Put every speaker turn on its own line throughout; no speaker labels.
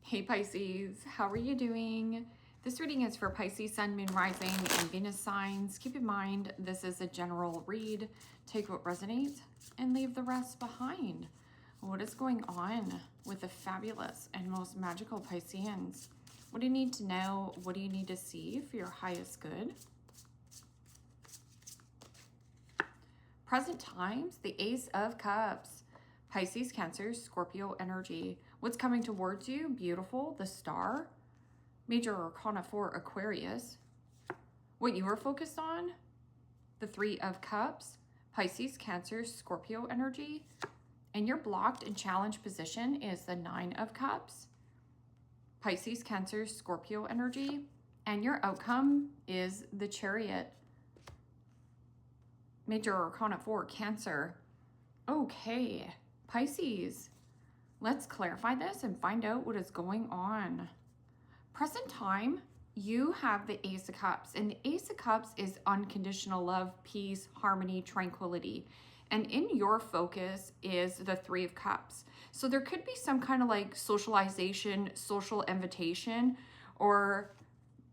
Hey Pisces, how are you doing? This reading is for Pisces, Sun, Moon, Rising, and Venus signs. Keep in mind, this is a general read. Take what resonates and leave the rest behind. What is going on with the fabulous and most magical Pisceans? What do you need to know? What do you need to see for your highest good? Present times, the Ace of Cups. Pisces, Cancer, Scorpio energy. What's coming towards you? Beautiful. The Star. Major Arcana for Aquarius. What you are focused on? The Three of Cups. Pisces, Cancer, Scorpio energy. And your blocked and challenged position is the Nine of Cups. Pisces, Cancer, Scorpio energy. And your outcome is the Chariot. Major Arcana for Cancer. Okay, Pisces, let's clarify this and find out what is going on. Present time, you have the Ace of Cups, and the Ace of Cups is unconditional love, peace, harmony, tranquility. And in your focus is the Three of Cups. So there could be some kind of like socialization, social invitation, or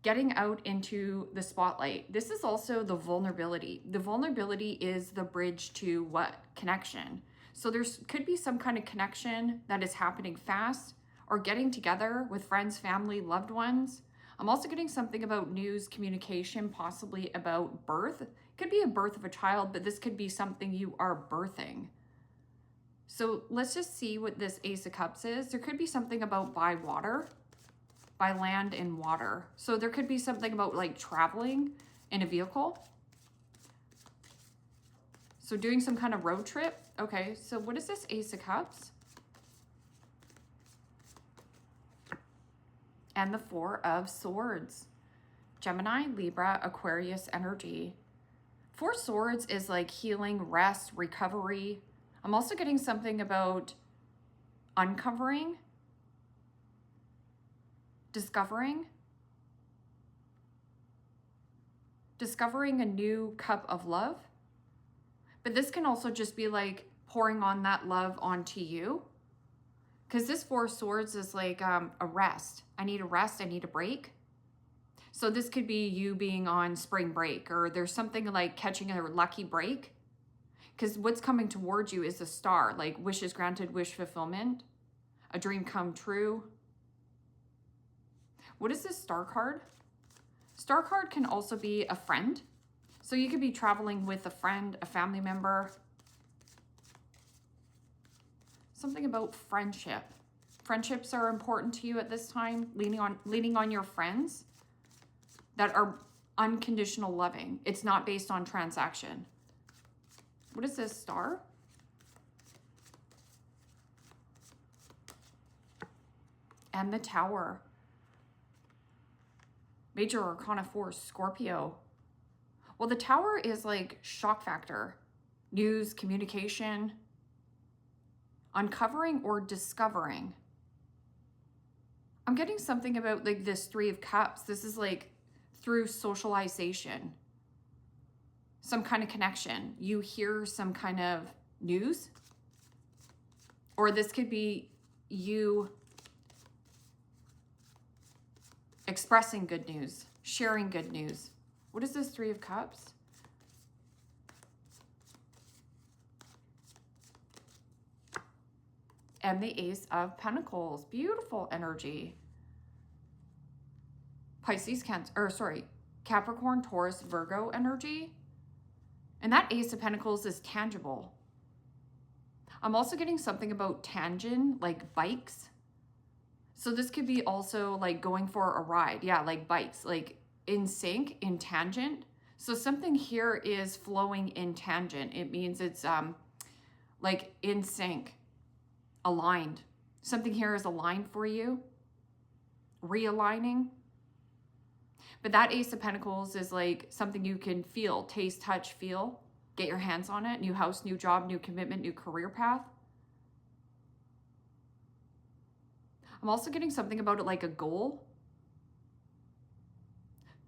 getting out into the spotlight. This is also the vulnerability. The vulnerability is the bridge to what? Connection. So could be some kind of connection that is happening fast, or getting together with friends, family, loved ones. I'm also getting something about news, communication, possibly about birth. It could be a birth of a child, but this could be something you are birthing. So let's just see what this Ace of Cups is. There could be something about by water, by land and water. So there could be something about like traveling in a vehicle. So doing some kind of road trip. Okay, so what is this Ace of Cups? And the Four of Swords. Gemini, Libra, Aquarius energy. Four Swords is like healing, rest, recovery. I'm also getting something about uncovering, discovering a new cup of love. But this can also just be like pouring on that love onto you. Because this Four Swords is like a rest. I need a rest. I need a break. So this could be you being on spring break, or there's something like catching a lucky break. Because what's coming towards you is a star, like wishes granted, wish fulfillment, a dream come true. What is this Star card? Star card can also be a friend. So you could be traveling with a friend, a family member. Something about friendship. Friendships are important to you at this time. Leaning on your friends that are unconditional loving. It's not based on transaction. What is this Star? And the Tower. Major Arcana for Scorpio. Well, the Tower is like shock factor, news, communication, uncovering or discovering. I'm getting something about like this Three of Cups. This is like through socialization, some kind of connection. You hear some kind of news, or this could be you expressing good news, sharing good news. What is this Three of Cups? And the Ace of Pentacles. Beautiful energy. Pisces, Capricorn, Taurus, Virgo energy. And that Ace of Pentacles is tangible. I'm also getting something about tangent, like bikes. So this could be also like going for a ride. Yeah, like bikes, like in sync, in tangent. So something here is flowing in tangent. It means it's like in sync, aligned. Something here is aligned for you, realigning. But that Ace of Pentacles is like something you can feel, taste, touch, feel, get your hands on it. New house, new job, new commitment, new career path. I'm also getting something about it like a goal.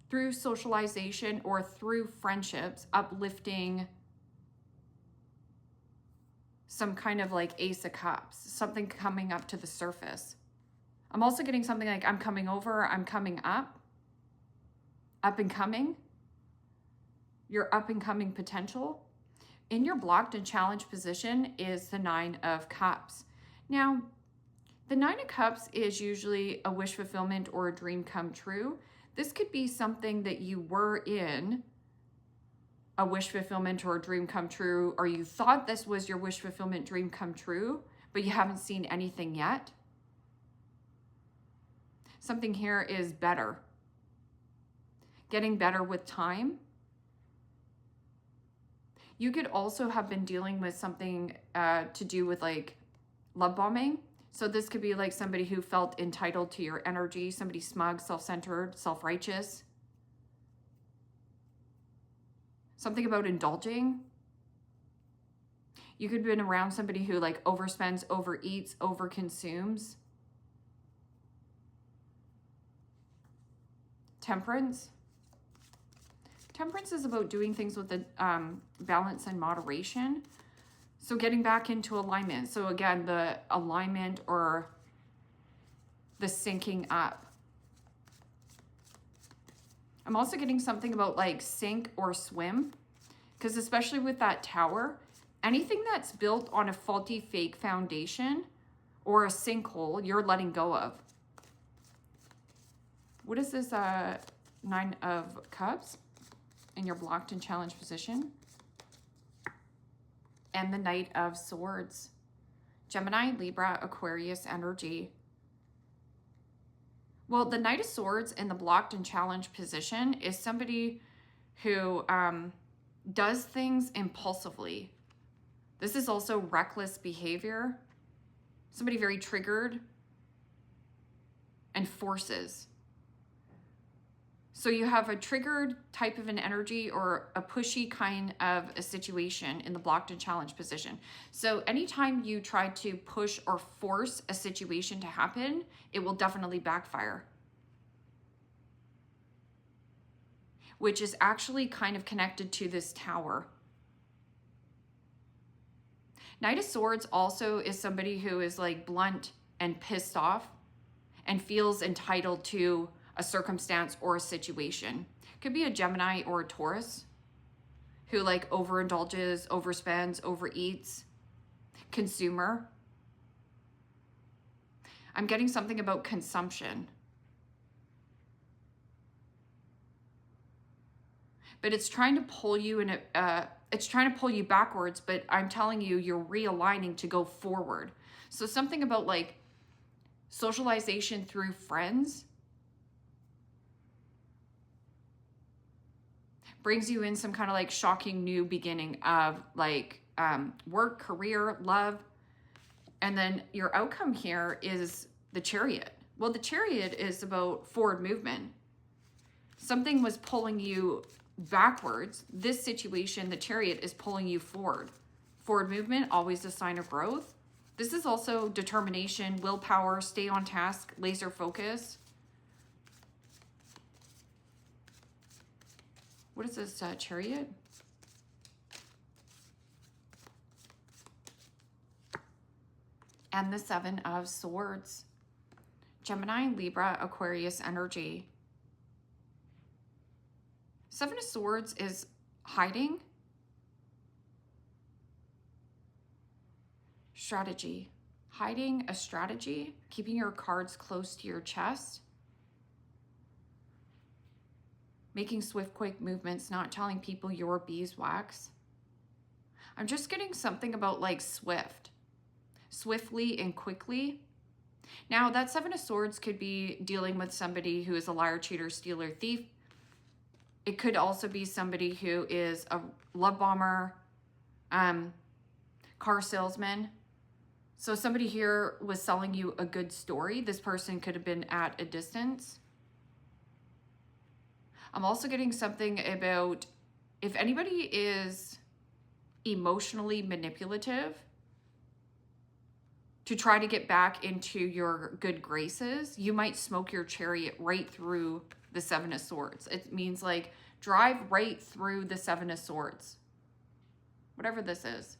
Through socialization or through friendships, uplifting some kind of like Ace of Cups, something coming up to the surface. I'm also getting something like I'm coming over, I'm coming up and coming, your up and coming potential. In your blocked and challenged position is the 9 of Cups. Now, the 9 of Cups is usually a wish fulfillment or a dream come true. This could be something that you were in a wish fulfillment or a dream come true, or you thought this was your wish fulfillment dream come true, but you haven't seen anything yet. Something here is better. Getting better with time. You could also have been dealing with something to do with like love bombing. So this could be like somebody who felt entitled to your energy, somebody smug, self-centered, self-righteous. Something about indulging. You could have been around somebody who like overspends, overeats, overconsumes. Temperance. Temperance is about doing things with the balance and moderation. So getting back into alignment. So again, the alignment or the syncing up. I'm also getting something about like sink or swim, because especially with that tower, anything that's built on a faulty fake foundation or a sinkhole, you're letting go of. What is this 9 of Cups in your blocked and challenged position? And the Knight of Swords. Gemini, Libra, Aquarius energy. Well, the Knight of Swords in the blocked and challenged position is somebody who does things impulsively. This is also reckless behavior. Somebody very triggered and forces. So you have a triggered type of an energy or a pushy kind of a situation in the blocked and challenged position. So anytime you try to push or force a situation to happen, it will definitely backfire. Which is actually kind of connected to this tower. Knight of Swords also is somebody who is like blunt and pissed off and feels entitled to a circumstance or a situation. Could be a Gemini or a Taurus who like overindulges, overspends, overeats, consumer. I'm getting something about consumption. But it's trying to pull you in it's trying to pull you backwards, but I'm telling you, you're realigning to go forward. So something about like socialization through friends brings you in some kind of like shocking new beginning of like work, career, love. And then your outcome here is the Chariot. Well, the Chariot is about forward movement. Something was pulling you backwards. This situation, the Chariot, is pulling you forward. Forward movement, always a sign of growth. This is also determination, willpower, stay on task, laser focus. What is this Chariot? And the 7 of Swords. Gemini, Libra, Aquarius energy. 7 of Swords is hiding. Strategy. Hiding a strategy, keeping your cards close to your chest. Making swift, quick movements, not telling people your beeswax. I'm just getting something about like swift. Swiftly and quickly. Now, that 7 of Swords could be dealing with somebody who is a liar, cheater, stealer, thief. It could also be somebody who is a love bomber, car salesman. So somebody here was selling you a good story. This person could have been at a distance. I'm also getting something about if anybody is emotionally manipulative to try to get back into your good graces, you might smoke your Chariot right through the 7 of Swords. It means like drive right through the 7 of Swords, whatever this is.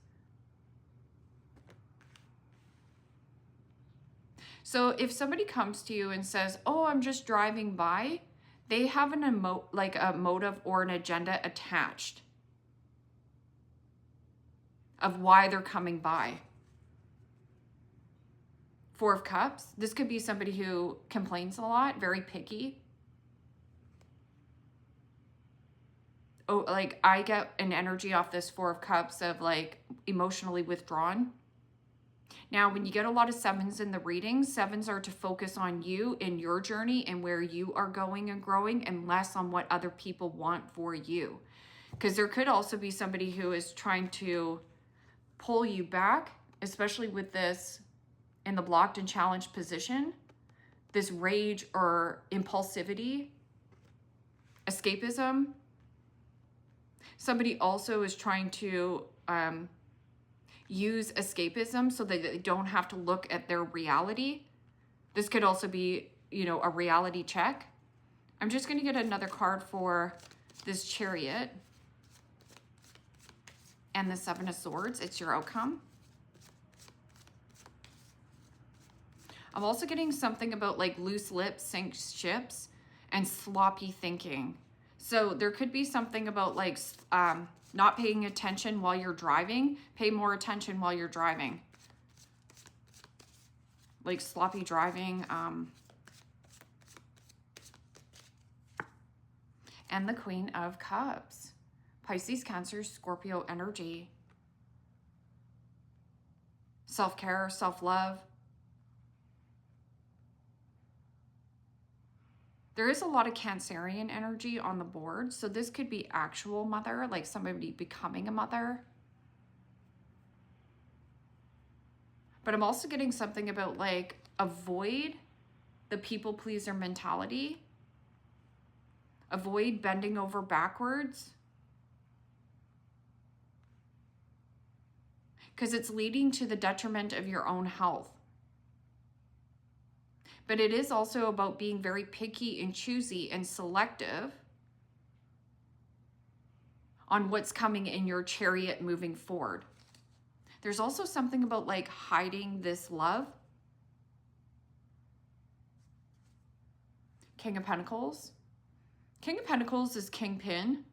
So if somebody comes to you and says, oh, I'm just driving by, they have an a motive or an agenda attached of why they're coming by. Four of Cups. This could be somebody who complains a lot, very picky. Oh, like I get an energy off this Four of Cups of like emotionally withdrawn. Now, when you get a lot of sevens in the readings, sevens are to focus on you in your journey and where you are going and growing, and less on what other people want for you. Because there could also be somebody who is trying to pull you back, especially with this in the blocked and challenged position, this rage or impulsivity, escapism. Somebody also is trying to use escapism so that they don't have to look at their reality. This could also be, you know, a reality check. I'm just going to get another card for this Chariot and the Seven of Swords. It's your outcome. I'm also getting something about like loose lips, sink ships, and sloppy thinking. So there could be something about like not paying attention while you're driving. Pay more attention while you're driving. Like sloppy driving. And the Queen of Cups. Pisces, Cancer, Scorpio energy. Self-care, self-love. There is a lot of Cancerian energy on the board. So this could be actual mother, like somebody becoming a mother. But I'm also getting something about like avoid the people pleaser mentality. Avoid bending over backwards. Because it's leading to the detriment of your own health. But it is also about being very picky and choosy and selective on what's coming in your Chariot moving forward. There's also something about like hiding this love. King of Pentacles. King of Pentacles is Kingpin.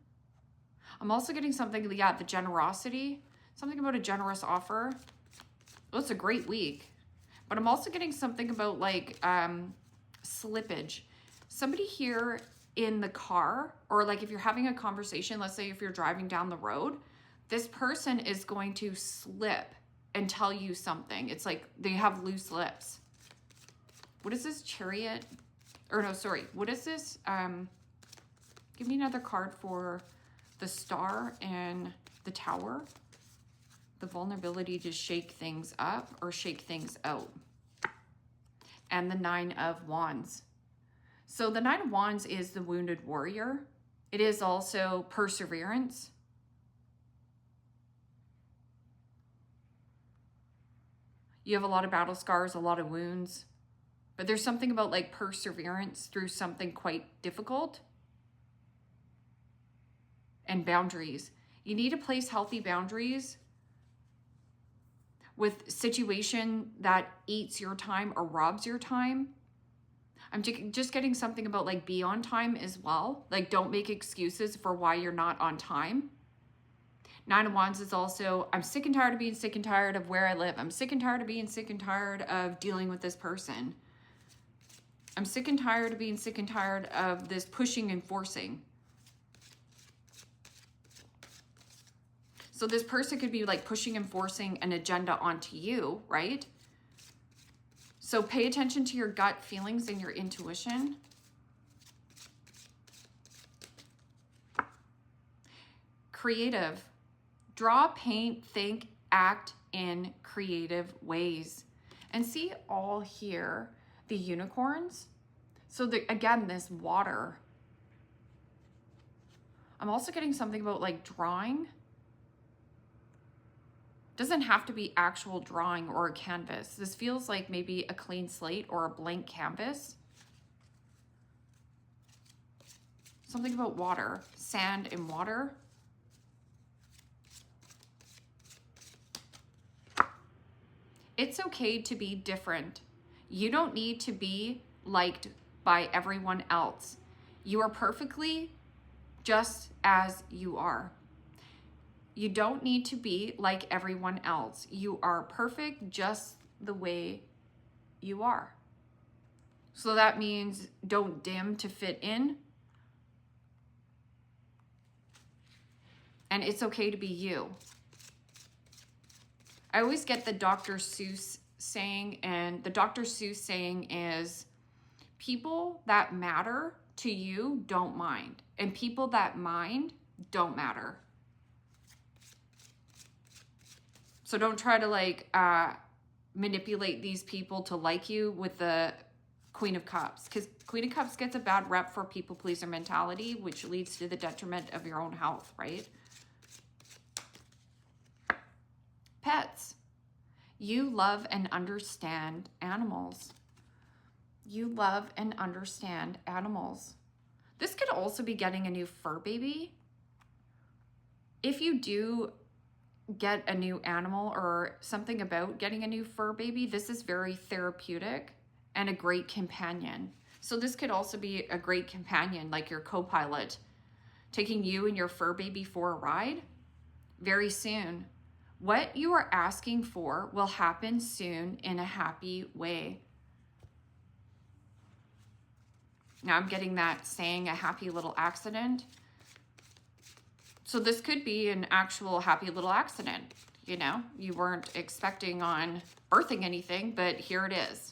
I'm also getting something, yeah, the generosity. Something about a generous offer. Well, it's a great week. But I'm also getting something about like slippage. Somebody here in the car, or like if you're having a conversation, let's say if you're driving down the road, this person is going to slip and tell you something. It's like they have loose lips. What is this Chariot? Or no, sorry. What is this? Give me another card for the Star and the Tower. The vulnerability to shake things up or shake things out. And the Nine of Wands. So the Nine of Wands is the wounded warrior. It is also perseverance. You have a lot of battle scars, a lot of wounds. But there's something about like perseverance through something quite difficult. And boundaries. You need to place healthy boundaries with situation that eats your time or robs your time. I'm just getting something about like be on time as well. Like don't make excuses for why you're not on time. Nine of Wands is also, I'm sick and tired of being sick and tired of where I live. I'm sick and tired of being sick and tired of dealing with this person. I'm sick and tired of being sick and tired of this pushing and forcing. So this person could be like pushing and forcing an agenda onto you, right? So pay attention to your gut feelings and your intuition. Creative. Draw, paint, think, act in creative ways. And see all here, the unicorns. So again, this water. I'm also getting something about like drawing. Doesn't have to be actual drawing or a canvas. This feels like maybe a clean slate or a blank canvas. Something about water, sand and water. It's okay to be different. You don't need to be liked by everyone else. You are perfectly just as you are. You don't need to be like everyone else. You are perfect just the way you are. So that means don't dim to fit in. And it's okay to be you. I always get the Dr. Seuss saying, and the Dr. Seuss saying is, people that matter to you don't mind, and people that mind don't matter. So don't try to like manipulate these people to like you with the Queen of Cups, because Queen of Cups gets a bad rep for people pleaser mentality, which leads to the detriment of your own health, right? Pets. You love and understand animals. You love and understand animals. This could also be getting a new fur baby. If you do get a new animal or something about getting a new fur baby, this is very therapeutic and a great companion. So this could also be a great companion, like your co-pilot, taking you and your fur baby for a ride very soon. What you are asking for will happen soon in a happy way. Now I'm getting that saying, a happy little accident. So this could be an actual happy little accident. You know, you weren't expecting on birthing anything, but here it is.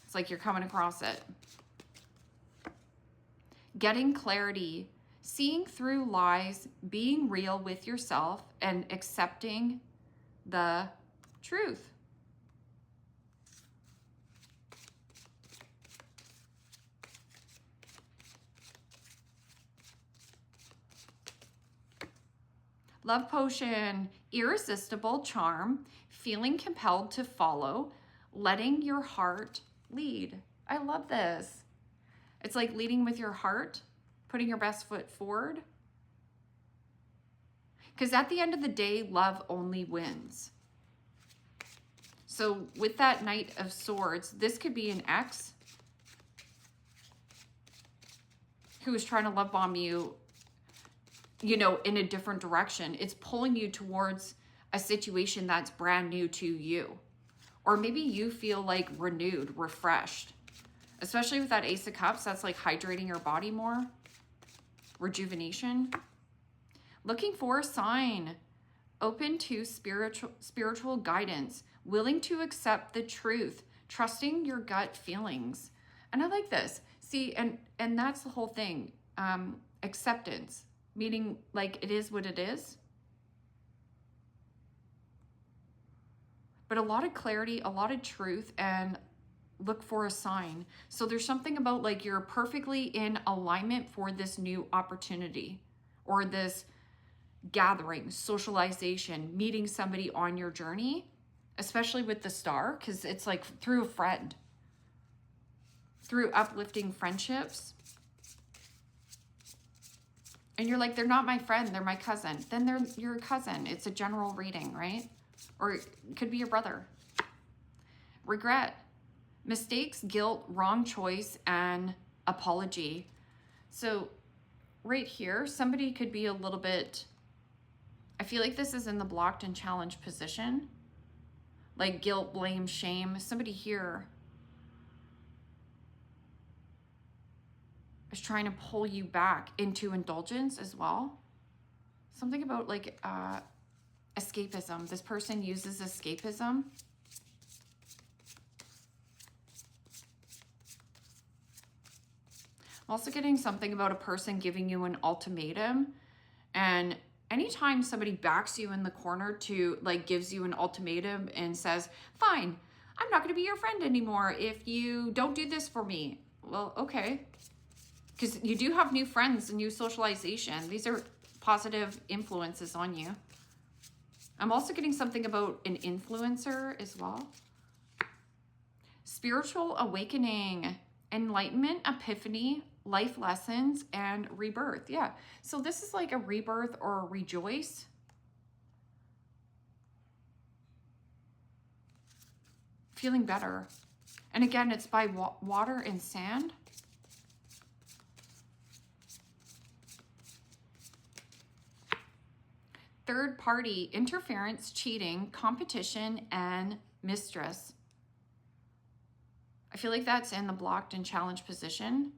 It's like you're coming across it. Getting clarity, seeing through lies, being real with yourself, and accepting the truth. Love potion, irresistible charm, feeling compelled to follow, letting your heart lead. I love this. It's like leading with your heart, putting your best foot forward. Because at the end of the day, love only wins. So with that Knight of Swords, this could be an ex who is trying to love bomb you, you know, in a different direction. It's pulling you towards a situation that's brand new to you. Or maybe you feel like renewed, refreshed. Especially with that Ace of Cups, that's like hydrating your body more. Rejuvenation. Looking for a sign. Open to spiritual guidance. Willing to accept the truth. Trusting your gut feelings. And I like this. See, and that's the whole thing. Acceptance. Meaning like it is what it is. But a lot of clarity, a lot of truth, and look for a sign. So there's something about like you're perfectly in alignment for this new opportunity or this gathering, socialization, meeting somebody on your journey, especially with the star, because it's like through a friend, through uplifting friendships. And you're like, they're not my friend, they're my cousin. Then they're your cousin. It's a general reading, right? Or it could be your brother. Regret. Mistakes, guilt, wrong choice, and apology. So right here, somebody could be a little bit, I feel like this is in the blocked and challenged position. Like guilt, blame, shame. Somebody here is trying to pull you back into indulgence as well. Something about like escapism. This person uses escapism. I'm also getting something about a person giving you an ultimatum. And anytime somebody backs you in the corner to like gives you an ultimatum and says, fine, I'm not going to be your friend anymore if you don't do this for me. Well, okay. Because you do have new friends and new socialization. These are positive influences on you. I'm also getting something about an influencer as well. Spiritual awakening, enlightenment, epiphany, life lessons, and rebirth. Yeah. So this is like a rebirth or a rejoice. Feeling better. And again, it's by water and sand. Third party interference, cheating, competition, and mistress. I feel like that's in the blocked and challenged position.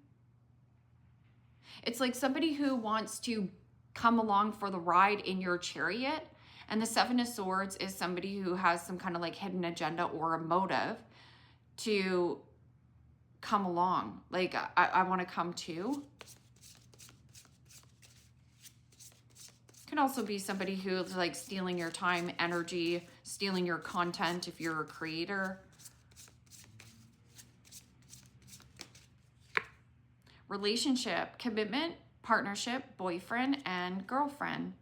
It's like somebody who wants to come along for the ride in your chariot. And the Seven of Swords is somebody who has some kind of like hidden agenda or a motive to come along. Like, I want to come too. Can also be somebody who's like stealing your time, energy, stealing your content if you're a creator. Relationship, commitment, partnership, boyfriend, and girlfriend.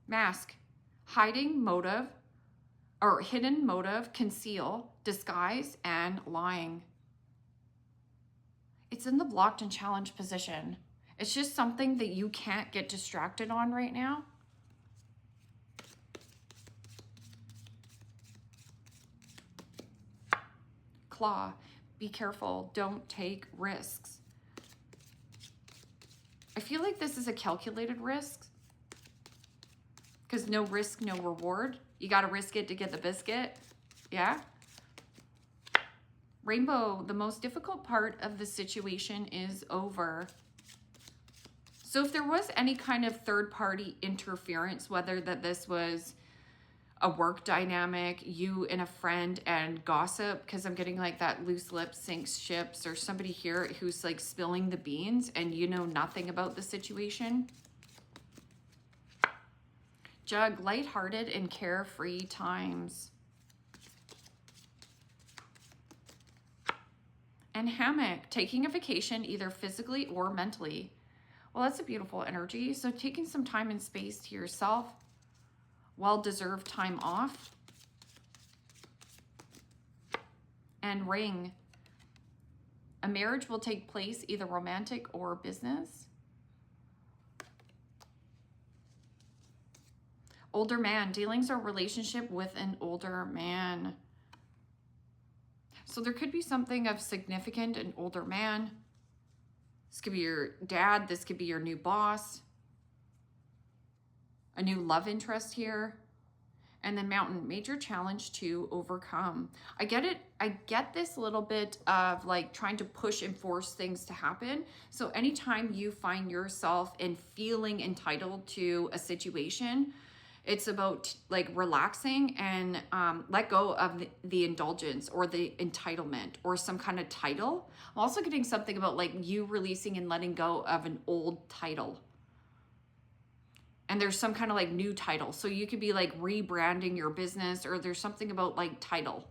Mask, hiding motive, or hidden motive, conceal, disguise, and lying. It's in the blocked and challenged position. It's just something that you can't get distracted on right now. Claw, be careful, don't take risks. I feel like this is a calculated risk because no risk, no reward. You got to risk it to get the biscuit. Yeah. Rainbow, the most difficult part of the situation is over. So if there was any kind of third-party interference, whether that this was a work dynamic, you and a friend and gossip, because I'm getting like that loose lips sinks ships, or somebody here who's like spilling the beans and you know nothing about the situation. Jug, lighthearted and carefree times. And hammock, taking a vacation either physically or mentally. Well, that's a beautiful energy. So taking some time and space to yourself, well-deserved time off. And ring, a marriage will take place either romantic or business. Older man, dealings or relationship with an older man. So there could be something of significant, an older man. This could be your dad. This could be your new boss. A new love interest here. And then mountain, major challenge to overcome. I get it. I get this little bit of like trying to push and force things to happen. So anytime you find yourself in feeling entitled to a situation, it's about like relaxing and let go of the indulgence or the entitlement or some kind of title. I'm also getting something about like you releasing and letting go of an old title. And there's some kind of like new title. So you could be like rebranding your business, or there's something about like title.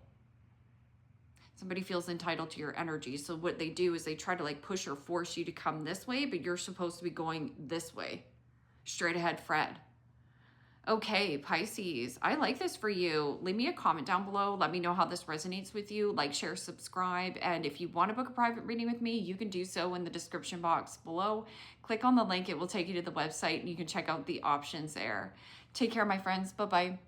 Somebody feels entitled to your energy. So what they do is they try to like push or force you to come this way, but you're supposed to be going this way. Straight ahead, Fred. Okay, Pisces, I like this for you. Leave me a comment down below. Let me know how this resonates with you. Like, share, subscribe. And if you want to book a private reading with me, you can do so in the description box below. Click on the link. It will take you to the website and you can check out the options there. Take care, my friends. Bye-bye.